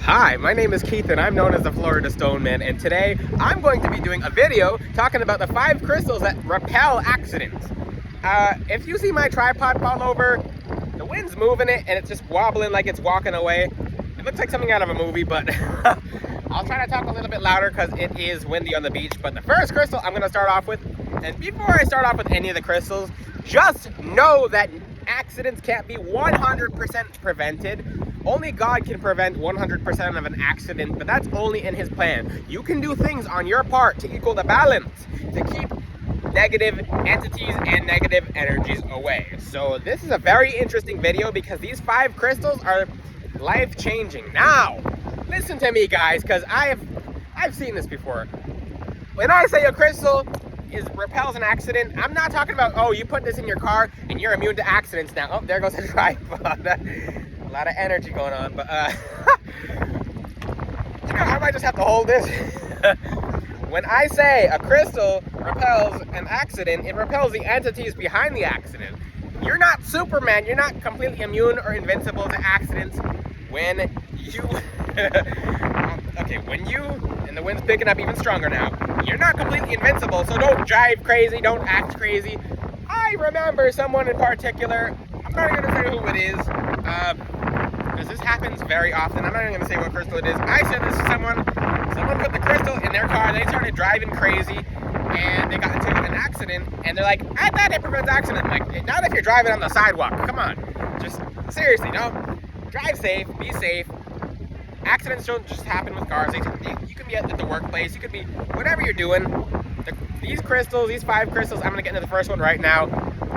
Hi, my name is Keith and I'm known as the Florida Stone Man, and today I'm going to be doing a video talking about the 5 crystals that repel accidents. If you see my tripod fall over, the wind's moving it and it's just wobbling like it's walking away. It looks like something out of a movie, but I'll try to talk a little bit louder because it is windy on the beach. But the first crystal I'm going to start off with, and before I start off with any of the crystals, just know that accidents can't be 100% prevented. Only God can prevent 100% of an accident, but that's only in His plan. You can do things on your part to equal the balance, to keep negative entities and negative energies away. So this is a very interesting video because these 5 crystals are life-changing. Now, listen to me, guys, because I've seen this before. When I say a crystal repels an accident, I'm not talking about, oh, you put this in your car and you're immune to accidents now. Oh, there goes the tripod. A lot of energy going on, but I might just have to hold this. When I say a crystal repels an accident, it repels the entities behind the accident. You're not Superman. You're not completely immune or invincible to accidents. When you and the wind's picking up even stronger now, you're not completely invincible, so don't drive crazy, don't act crazy. I remember someone in particular, I'm not going to say who it is, because this happens very often. I'm not even going to say what crystal it is. I said this to someone put the crystal in their car, they started driving crazy, and they got into an accident, and they're like, I thought it prevents accidents. I'm like, not if you're driving on the sidewalk, come on. Just, seriously, no. Drive safe, be safe. Accidents don't just happen with cars. You can be at the workplace, you could be, whatever you're doing. These 5 crystals, I'm going to get into the first one right now,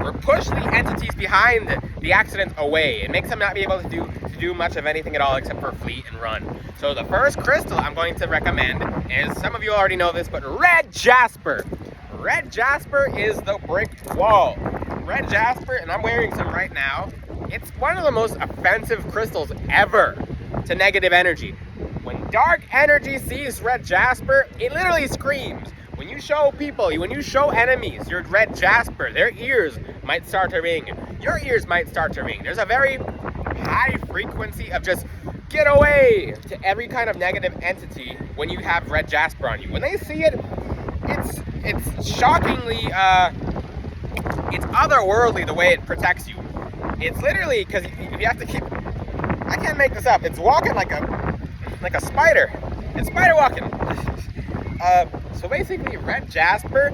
will push the entities behind the accidents away. It makes them not be able to do much of anything at all except for flee and run. So the first crystal I'm going to recommend is, some of you already know this, but red jasper. Red jasper is the brick wall. Red jasper, and I'm wearing some right now, it's one of the most offensive crystals ever to negative energy. When dark energy sees red jasper, it literally screams. When you show people, when you show enemies your red jasper, their ears might start to ring. Your ears might start to ring. There's a very high frequency of just get away to every kind of negative entity when you have red jasper on you. When they see it, it's shockingly, it's otherworldly the way it protects you. It's literally, because you have to keep, I can't make this up, it's walking like a spider. It's spider walking. So basically, red jasper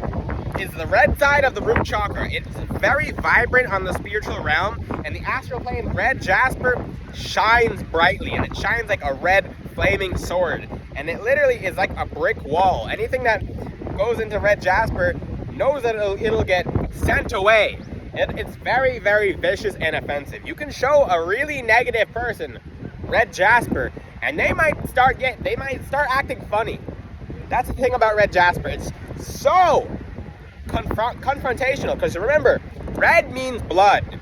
is the red side of the root chakra. It's very vibrant on the spiritual realm, and the astral plane, red jasper shines brightly, and it shines like a red flaming sword, and it literally is like a brick wall. Anything that goes into red jasper knows that it'll get sent away. It's very, very vicious and offensive. You can show a really negative person red jasper, and they might start acting funny. That's the thing about red jasper. It's so confrontational, because remember, red means blood.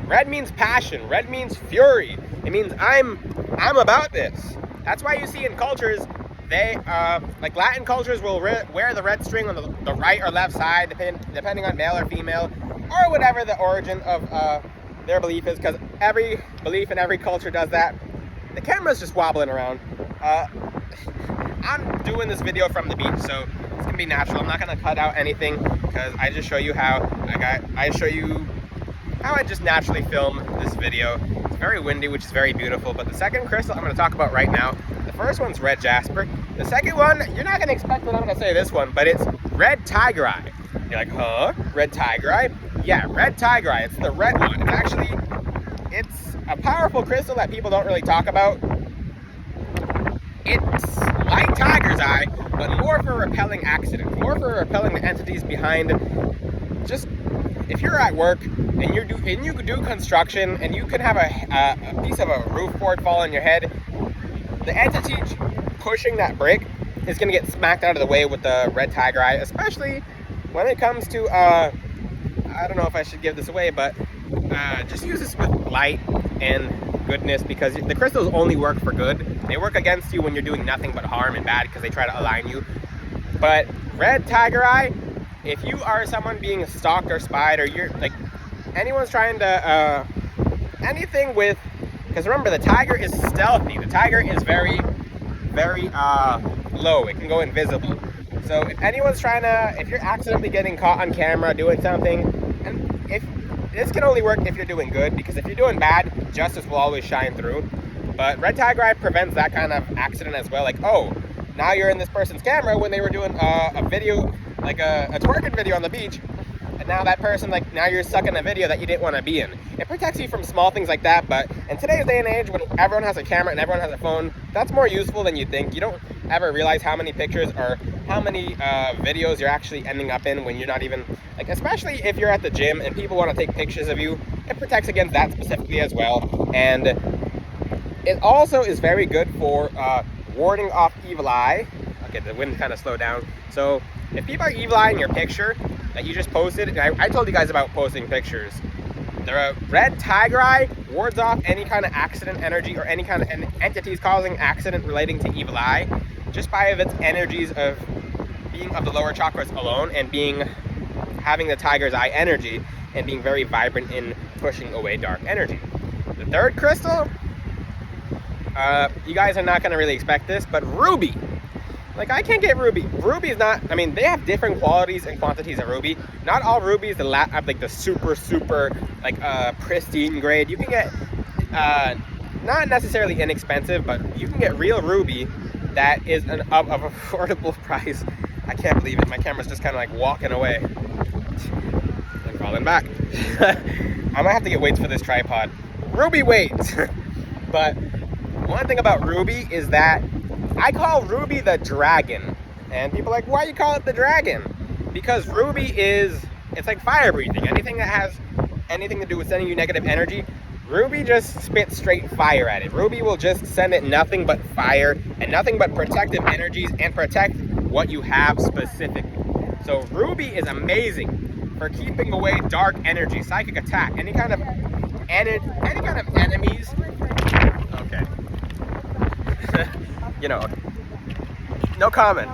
Red means passion. Red means fury. It means I'm about this. That's why you see in cultures, they like Latin cultures will wear the red string on the right or left side, depending on male or female, or whatever the origin of their belief is, because every belief in every culture does that. The camera's just wobbling around. I'm doing this video from the beach, so it's gonna be natural. I'm not gonna cut out anything because I just show you how I just naturally film this video. It's very windy, which is very beautiful. But the second crystal I'm gonna talk about right now, the first one's red jasper. The second one, you're not gonna expect that I'm gonna say this one, but it's red tiger eye. You're like, huh? Red tiger eye? Yeah, red tiger eye. It's the red one. It's a powerful crystal that people don't really talk about. It's like tiger's eye, but more for repelling accidents, more for repelling the entities behind. Just, if you're at work and you do construction and you can have a piece of a roof board fall on your head, the entity pushing that brick is going to get smacked out of the way with the red tiger eye, especially when it comes to, I don't know if I should give this away, but just use this with light and goodness, because the crystals only work for good. They work against you when you're doing nothing but harm and bad, because they try to align you. But red tiger eye, if you are someone being stalked or spied, or you're like, anyone's trying to anything with Because remember, the tiger is stealthy. The tiger is very, very low. It can go invisible. So if you're accidentally getting caught on camera doing something, and if this can only work if you're doing good, because if you're doing bad, justice will always shine through. But red tiger eye prevents that kind of accident as well. Like, oh, now you're in this person's camera when they were doing a video, like a twerking video on the beach, and now that person, like, now you're stuck in a video that you didn't want to be in. It protects you from small things like that, but in today's day and age, when everyone has a camera and everyone has a phone, that's more useful than you think. You don't ever realize how many pictures or how many videos you're actually ending up in when you're not even, like, especially if you're at the gym and people want to take pictures of you, it protects against that specifically as well. And it also is very good for warding off evil eye. Okay, the wind kind of slowed down. So if people are evil eyeing your picture that you just posted, and I told you guys about posting pictures, the red tiger eye wards off any kind of accident energy or any kind of entities causing accident relating to evil eye, just by its energies of being of the lower chakras alone, and having the tiger's eye energy and being very vibrant in pushing away dark energy. The third crystal, you guys are not going to really expect this, but ruby. Like, I can't get ruby. Ruby is not, I mean, they have different qualities and quantities of ruby. Not all rubies have like the super, like, pristine grade. You can get, not necessarily inexpensive, but you can get real ruby that is of affordable price. I can't believe it. My camera's just kind of like walking away. I'm crawling back. I might have to get weights for this tripod. Ruby weights. But one thing about ruby is that I call ruby the dragon. And people are like, why you call it the dragon? Because ruby it's like fire breathing. Anything that has anything to do with sending you negative energy, ruby just spits straight fire at it. Ruby will just send it nothing but fire and nothing but protective energies and protect what you have specifically. So ruby is amazing for keeping away dark energy, psychic attack, any kind of enemies. Okay. You know, no comment.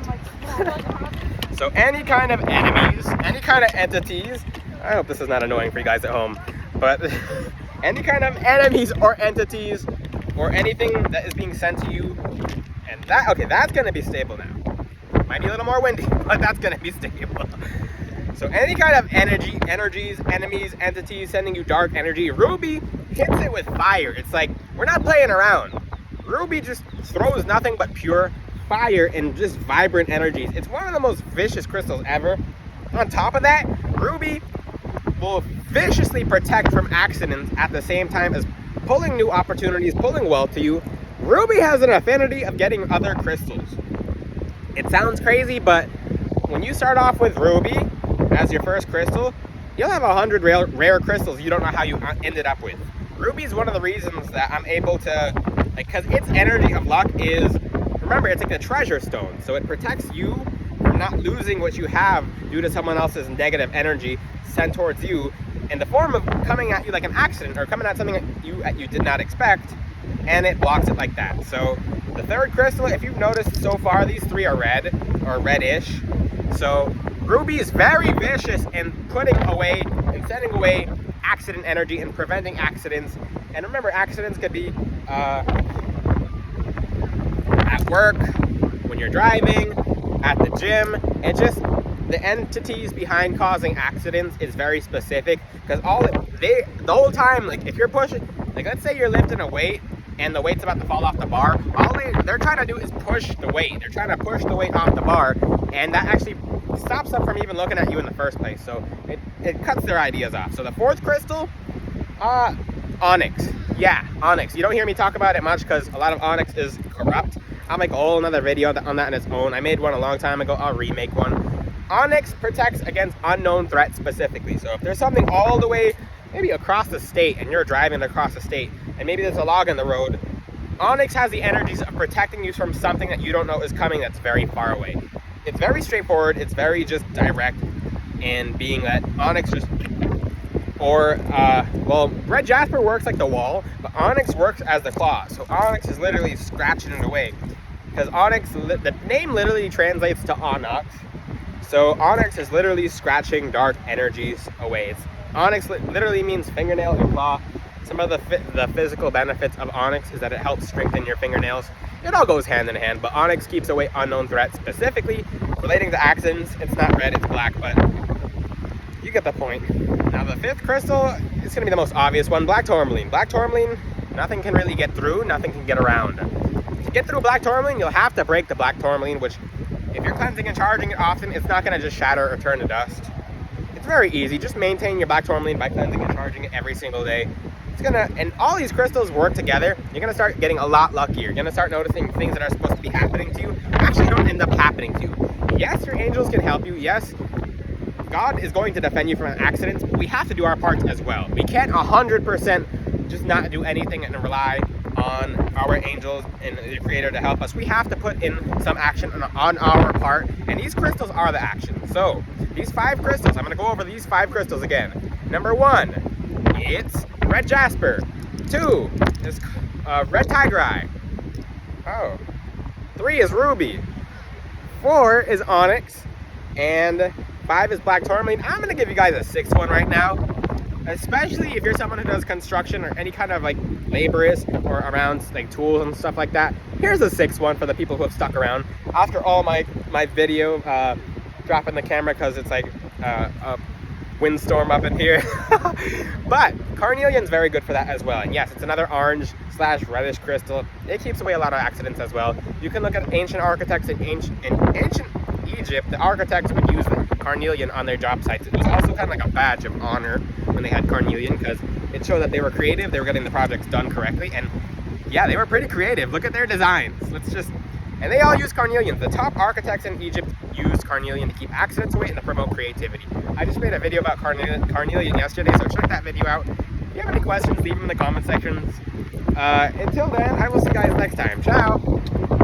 So any kind of enemies, any kind of entities, I hope this is not annoying for you guys at home, but any kind of enemies or entities or anything that is being sent to you, and that's going to be stable now. Might be a little more windy, but that's going to be stable. So any kind of energies, enemies, entities sending you dark energy, ruby hits it with fire. It's like, we're not playing around. Ruby just throws nothing but pure fire and just vibrant energies. It's one of the most vicious crystals ever. On top of that, ruby will viciously protect from accidents at the same time as pulling new opportunities, pulling wealth to you. Ruby has an affinity of getting other crystals. It sounds crazy, but when you start off with ruby as your first crystal, you'll have 100 rare crystals you don't know how you ended up with. Ruby is one of the reasons that I'm able to, like, because its energy of luck is, remember, it's like a treasure stone, so it protects you from not losing what you have due to someone else's negative energy sent towards you in the form of coming at you like an accident or coming at something that you did not expect, and it blocks it like that. So the third crystal, if you've noticed so far, these three are red or reddish. So ruby is very vicious in putting away and sending away accident energy and preventing accidents. And remember, accidents could be at work, when you're driving, at the gym, and just the entities behind causing accidents is very specific, because the whole time, like, if you're pushing, like, let's say you're lifting a weight and the weight's about to fall off the bar, all they're trying to do is push the weight. They're trying to push the weight off the bar, and that actually stops them from even looking at you in the first place. So it cuts their ideas off. So the fourth crystal, onyx. Yeah, onyx. You don't hear me talk about it much because a lot of onyx is corrupt. I'll make a whole another video on that on its own. I made one a long time ago. I'll remake one. Onyx protects against unknown threats specifically. So if there's something all the way maybe across the state and you're driving across the state and maybe there's a log in the road, onyx has the energies of protecting you from something that you don't know is coming that's very far away. It's very straightforward. It's very just direct in being that onyx just, or, well, red jasper works like the wall, but onyx works as the claw. So onyx is literally scratching it away. Because onyx, the name literally translates to onyx. So onyx is literally scratching dark energies away. Onyx literally means fingernail and claw. Some of the physical benefits of onyx is that it helps strengthen your fingernails. It all goes hand in hand, but onyx keeps away unknown threats, specifically relating to accents. It's not red, it's black, but you get the point. Now the fifth crystal is going to be the most obvious one, black tourmaline. Black tourmaline, nothing can really get through, nothing can get around. To get through black tourmaline, you'll have to break the black tourmaline, which if you're cleansing and charging it often, it's not going to just shatter or turn to dust. It's very easy. Just maintain your black tourmaline by cleansing and charging it every single day. And all these crystals work together. You're going to start getting a lot luckier. You're going to start noticing things that are supposed to be happening to you actually don't end up happening to you. Yes, your angels can help you. Yes, God is going to defend you from accidents, but we have to do our parts as well. We can't 100% just not do anything and rely on our angels and the Creator to help us. We have to put in some action on our part, and these crystals are the action. So, these 5 crystals, I'm going to go over these 5 crystals again. Number 1, it's red jasper. 2 is red tiger eye. 3 is ruby. 4 is onyx. And 5 is black tourmaline. I'm going to give you guys a 6th one right now. Especially if you're someone who does construction or any kind of like laborious or around like tools and stuff like that. Here's a 6th one for the people who have stuck around after all my video dropping the camera because it's like a windstorm up in here. But carnelian's very good for that as well. And yes, it's another orange/reddish crystal. It keeps away a lot of accidents as well. You can look at ancient architects in ancient Egypt. The architects would use carnelian on their job sites. It was also kind of like a badge of honor when they had carnelian because it showed that they were creative, they were getting the projects done correctly, and yeah, they were pretty creative. Look at their designs. And they all use carnelian. The top architects in Egypt used carnelian to keep accidents away and to promote creativity. I just made a video about carnelian yesterday, so check that video out. If you have any questions, leave them in the comment sections. Until then, I will see you guys next time. Ciao!